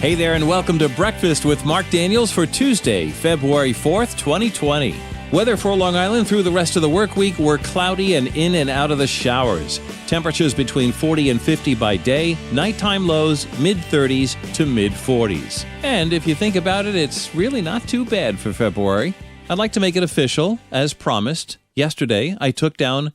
Hey there, and welcome to Breakfast with Mark Daniels for Tuesday, February 4th, 2020. Weather for Long Island through the rest of the work week were cloudy and in and out of the showers. Temperatures between 40 and 50 by day, nighttime lows mid-30s to mid-40s. And if you think about it, it's really not too bad for February. I'd like to make it official, as promised. Yesterday, I took down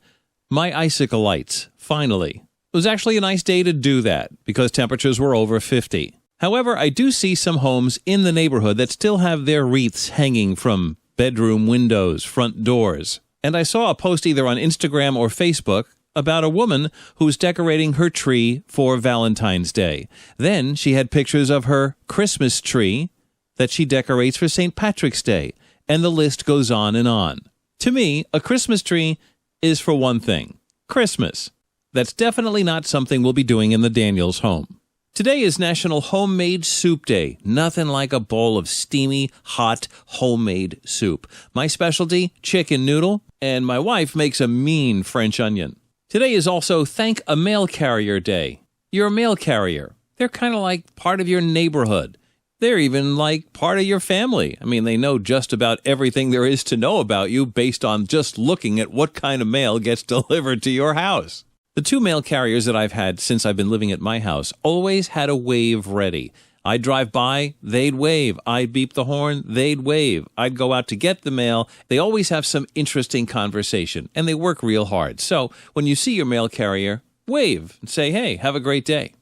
my icicle lights, finally. It was actually a nice day to do that, because temperatures were over 50. However, I do see some homes in the neighborhood that still have their wreaths hanging from bedroom windows, front doors. And I saw a post either on Instagram or Facebook about a woman who's decorating her tree for Valentine's Day. Then she had pictures of her Christmas tree that she decorates for St. Patrick's Day. And the list goes on and on. To me, a Christmas tree is for one thing, Christmas. That's definitely not something we'll be doing in the Daniels home. Today is National Homemade Soup Day. Nothing like a bowl of steamy, hot, homemade soup. My specialty, chicken noodle, and my wife makes a mean French onion. Today is also Thank a Mail Carrier Day. You're a mail carrier. They're kind of like part of your neighborhood. They're even like part of your family. I mean, they know just about everything there is to know about you based on just looking at what kind of mail gets delivered to your house. The two mail carriers that I've had since I've been living at my house always had a wave ready. I'd drive by, they'd wave. I'd beep the horn, they'd wave. I'd go out to get the mail. They always have some interesting conversation, and they work real hard. So when you see your mail carrier, wave and say, hey, have a great day.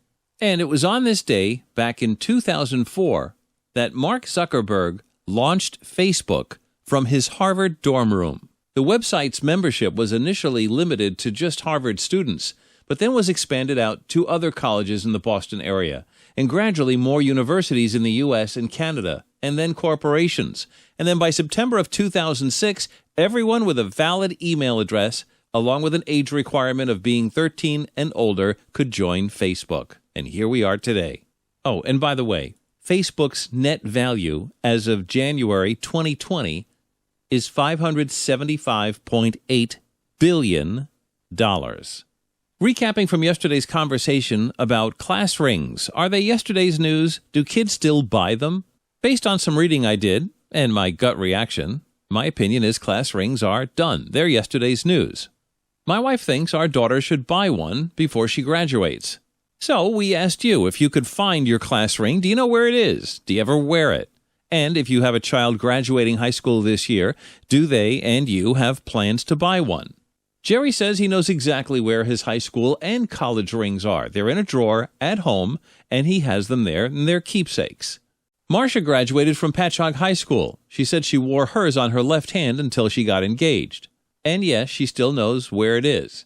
And it was on this day, back in 2004, that Mark Zuckerberg launched Facebook from his Harvard dorm room. The website's membership was initially limited to just Harvard students, but then was expanded out to other colleges in the Boston area, and gradually more universities in the U.S. and Canada, and then corporations. And then by September of 2006, everyone with a valid email address, along with an age requirement of being 13 and older, could join Facebook. And here we are today. Oh, and by the way, Facebook's net value as of January 2020 is $575.8 billion. Recapping from yesterday's conversation about class rings. Are they yesterday's news? Do kids still buy them? Based on some reading I did, and my gut reaction, my opinion is class rings are done. They're yesterday's news. My wife thinks our daughter should buy one before she graduates. So we asked you if you could find your class ring. Do you know where it is? Do you ever wear it? And if you have a child graduating high school this year, do they and you have plans to buy one? Jerry says he knows exactly where his high school and college rings are. They're in a drawer at home, and he has them there, and they're keepsakes. Marcia graduated from Patchogue High School. She said she wore hers on her left hand until she got engaged. And yes, she still knows where it is.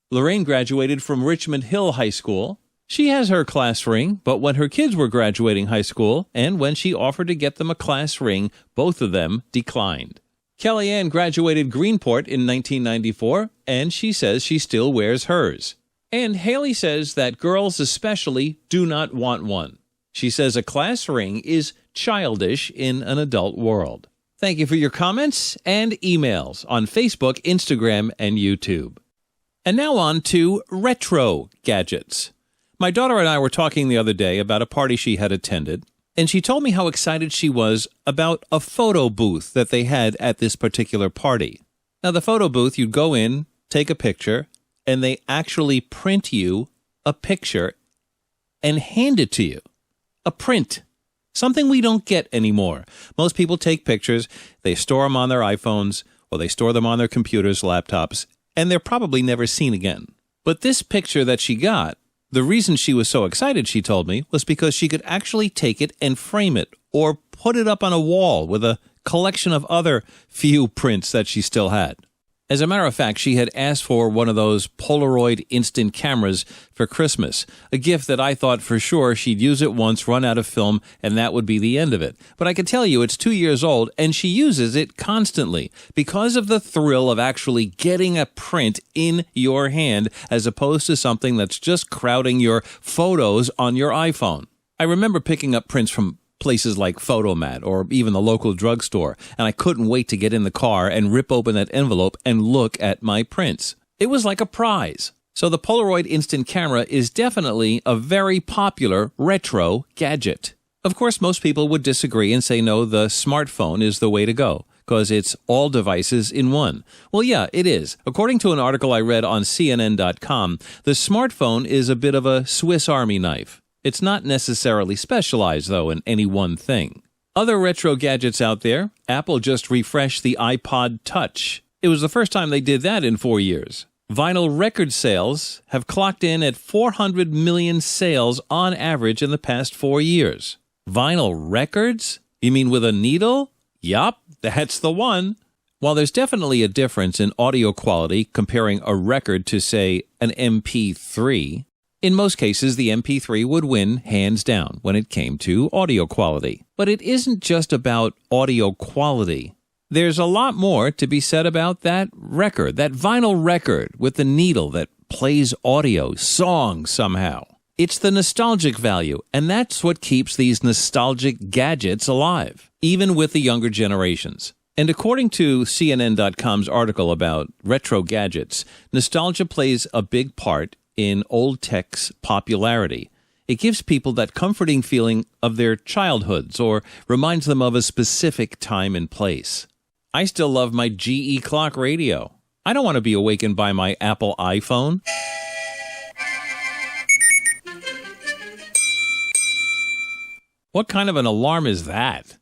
Lorraine graduated from Richmond Hill High School. She has her class ring, but when her kids were graduating high school and when she offered to get them a class ring, both of them declined. Kellyanne graduated Greenport in 1994, and she says she still wears hers. And Haley says that girls especially do not want one. She says a class ring is childish in an adult world. Thank you for your comments and emails on Facebook, Instagram, and YouTube. And now on to retro gadgets. My daughter and I were talking the other day about a party she had attended, and she told me how excited she was about a photo booth that they had at this particular party. Now, the photo booth, you'd go in, take a picture, and they actually print you a picture and hand it to you. A print. Something we don't get anymore. Most people take pictures, they store them on their iPhones, or they store them on their computers, laptops, and they're probably never seen again. But this picture that she got, the reason she was so excited, she told me, was because she could actually take it and frame it or put it up on a wall with a collection of other few prints that she still had. As a matter of fact, she had asked for one of those Polaroid instant cameras for Christmas, a gift that I thought for sure she'd use it once, run out of film, and that would be the end of it. But I can tell you it's 2 years old, and she uses it constantly because of the thrill of actually getting a print in your hand as opposed to something that's just crowding your photos on your iPhone. I remember picking up prints from places like Photomat or even the local drugstore, and I couldn't wait to get in the car and rip open that envelope and look at my prints. It was like a prize. So the Polaroid Instant Camera is definitely a very popular retro gadget. Of course, most people would disagree and say, no, the smartphone is the way to go, because it's all devices in one. Well, yeah, it is. According to an article I read on CNN.com, the smartphone is a bit of a Swiss Army knife. It's not necessarily specialized, though, in any one thing. Other retro gadgets out there, Apple just refreshed the iPod Touch. It was the first time they did that in 4 years. Vinyl record sales have clocked in at 400 million sales on average in the past 4 years. Vinyl records? You mean with a needle? Yup, that's the one. While there's definitely a difference in audio quality comparing a record to, say, an MP3, in most cases the MP3 would win hands down when it came to audio quality. But it isn't just about audio quality. There's a lot more to be said about that record, that vinyl record with the needle that plays audio, songs somehow. It's the nostalgic value, and that's what keeps these nostalgic gadgets alive, even with the younger generations. And according to CNN.com's article about retro gadgets, nostalgia plays a big part in old tech's popularity. It gives people that comforting feeling of their childhoods or reminds them of a specific time and place. I still love my GE clock radio. I don't want to be awakened by my Apple iPhone. What kind of an alarm is that?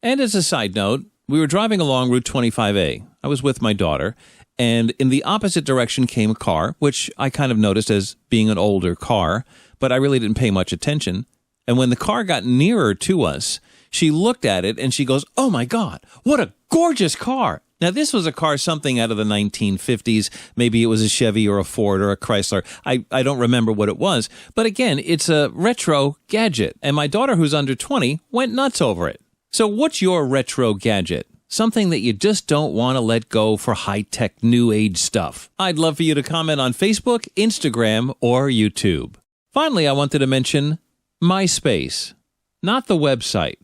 And as a side note, we were driving along Route 25A. I was with my daughter, and in the opposite direction came a car, which I kind of noticed as being an older car, but I really didn't pay much attention. And when the car got nearer to us, she looked at it and she goes, "Oh my God, what a gorgeous car." Now, this was a car something out of the 1950s. Maybe it was a Chevy or a Ford or a Chrysler. I don't remember what it was. But again, it's a retro gadget. And my daughter, who's under 20, went nuts over it. So what's your retro gadget? Something that you just don't want to let go for high-tech, new-age stuff. I'd love for you to comment on Facebook, Instagram, or YouTube. Finally, I wanted to mention MySpace. Not the website,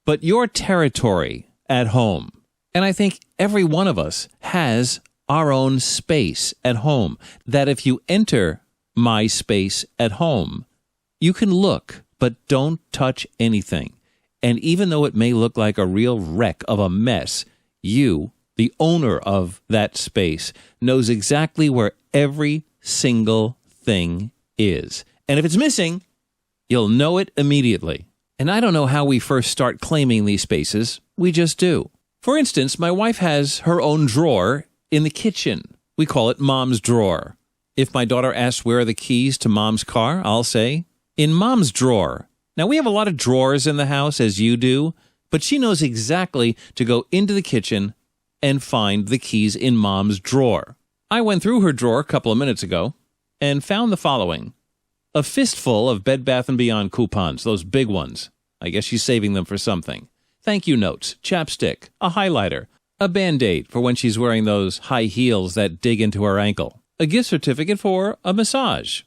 but your territory at home. And I think every one of us has our own space at home, that if you enter my space at home, you can look, but don't touch anything. And even though it may look like a real wreck of a mess, you, the owner of that space, knows exactly where every single thing is. And if it's missing, you'll know it immediately. And I don't know how we first start claiming these spaces. We just do. For instance, my wife has her own drawer in the kitchen. We call it Mom's drawer. If my daughter asks where are the keys to Mom's car, I'll say, in Mom's drawer. Now, we have a lot of drawers in the house, as you do, but she knows exactly to go into the kitchen and find the keys in Mom's drawer. I went through her drawer a couple of minutes ago and found the following. A fistful of Bed Bath & Beyond coupons, those big ones. I guess she's saving them for something. Thank you notes, chapstick, a highlighter, a Band-Aid for when she's wearing those high heels that dig into her ankle, a gift certificate for a massage,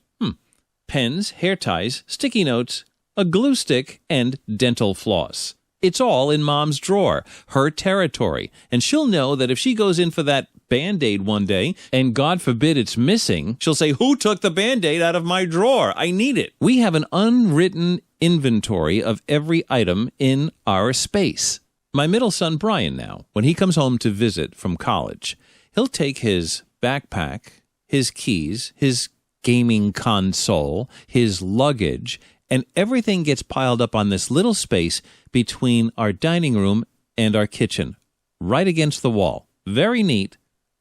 pens, hair ties, sticky notes, a glue stick, and dental floss. It's all in Mom's drawer, her territory, and she'll know that if she goes in for that Band-Aid one day, and God forbid it's missing, she'll say, "Who took the Band-Aid out of my drawer? I need it." We have an unwritten inventory of every item in our space. My middle son, Brian, now, when he comes home to visit from college, he'll take his backpack, his keys, his gaming console, his luggage, and everything gets piled up on this little space between our dining room and our kitchen, right against the wall. Very neat,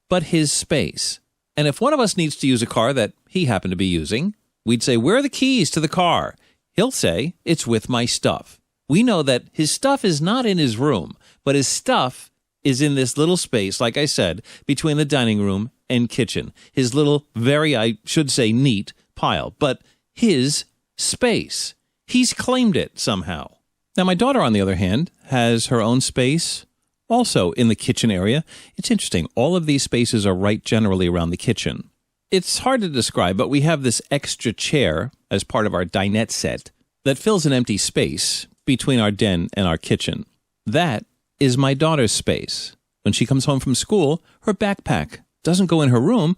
but his space. And if one of us needs to use a car that he happened to be using, we'd say, "Where are the keys to the car?" He'll say, "It's with my stuff." We know that his stuff is not in his room, but his stuff is in this little space, like I said, between the dining room and kitchen. His little, I should say neat pile, but his space. He's claimed it somehow. Now, my daughter, on the other hand, has her own space also in the kitchen area. It's interesting. All of these spaces are right generally around the kitchen. It's hard to describe, but we have this extra chair as part of our dinette set that fills an empty space between our den and our kitchen. That is my daughter's space. When she comes home from school, her backpack doesn't go in her room.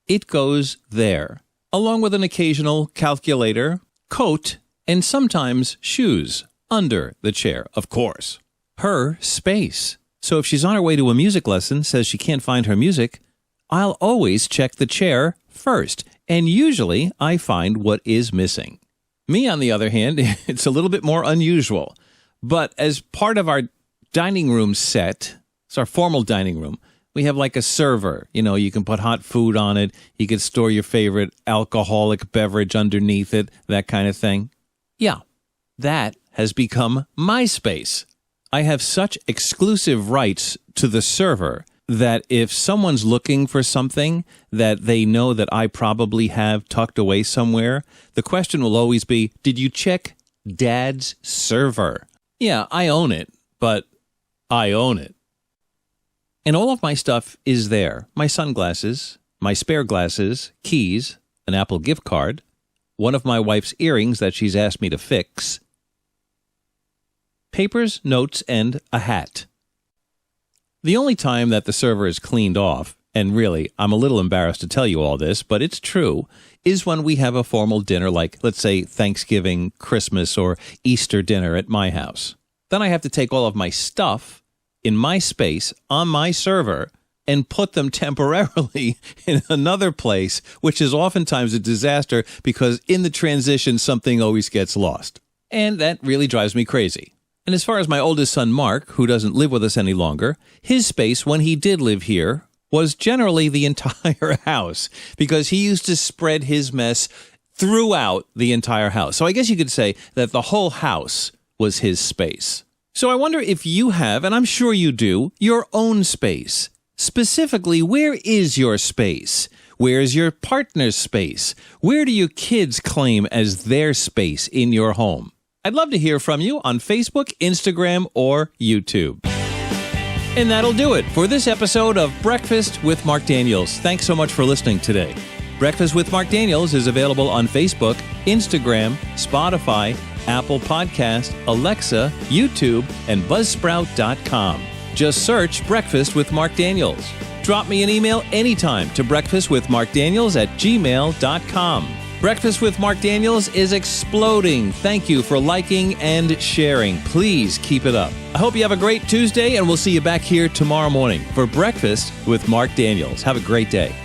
It goes there, along with an occasional calculator, coat, and sometimes shoes. under the chair, of course. Her space. So if she's on her way to a music lesson, says she can't find her music, I'll always check the chair first, and usually I find what is missing. Me, on the other hand, it's a little bit more unusual. But as part of our dining room set, it's our formal dining room, we have like a server. You know, you can put hot food on it. You can store your favorite alcoholic beverage underneath it, that kind of thing. Yeah, that has become my space. I have such exclusive rights to the server that if someone's looking for something that they know that I probably have tucked away somewhere, the question will always be, did you check Dad's server? Yeah, I own it, but I own it. And all of my stuff is there. My sunglasses, my spare glasses, keys, an Apple gift card, one of my wife's earrings that she's asked me to fix, papers, notes, and a hat. The only time that the server is cleaned off, and really, I'm a little embarrassed to tell you all this, but it's true, is when we have a formal dinner like, let's say, Thanksgiving, Christmas, or Easter dinner at my house. Then I have to take all of my stuff in my space on my server and put them temporarily in another place, which is oftentimes a disaster because in the transition, something always gets lost. And that really drives me crazy. And as far as my oldest son, Mark, who doesn't live with us any longer, his space when he did live here was generally the entire house because he used to spread his mess throughout the entire house. So I guess you could say that the whole house was his space. So I wonder if you have, and I'm sure you do, your own space. Specifically, where is your space? Where's your partner's space? Where do your kids claim as their space in your home? I'd love to hear from you on Facebook, Instagram, or YouTube. And that'll do it for this episode of Breakfast with Mark Daniels. Thanks so much for listening today. Breakfast with Mark Daniels is available on Facebook, Instagram, Spotify, Apple Podcast, Alexa, YouTube, and Buzzsprout.com. Just search Breakfast with Mark Daniels. Drop me an email anytime to breakfastwithmarkdaniels@gmail.com. Breakfast with Mark Daniels is exploding. Thank you for liking and sharing. Please keep it up. I hope you have a great Tuesday, and we'll see you back here tomorrow morning for Breakfast with Mark Daniels. Have a great day.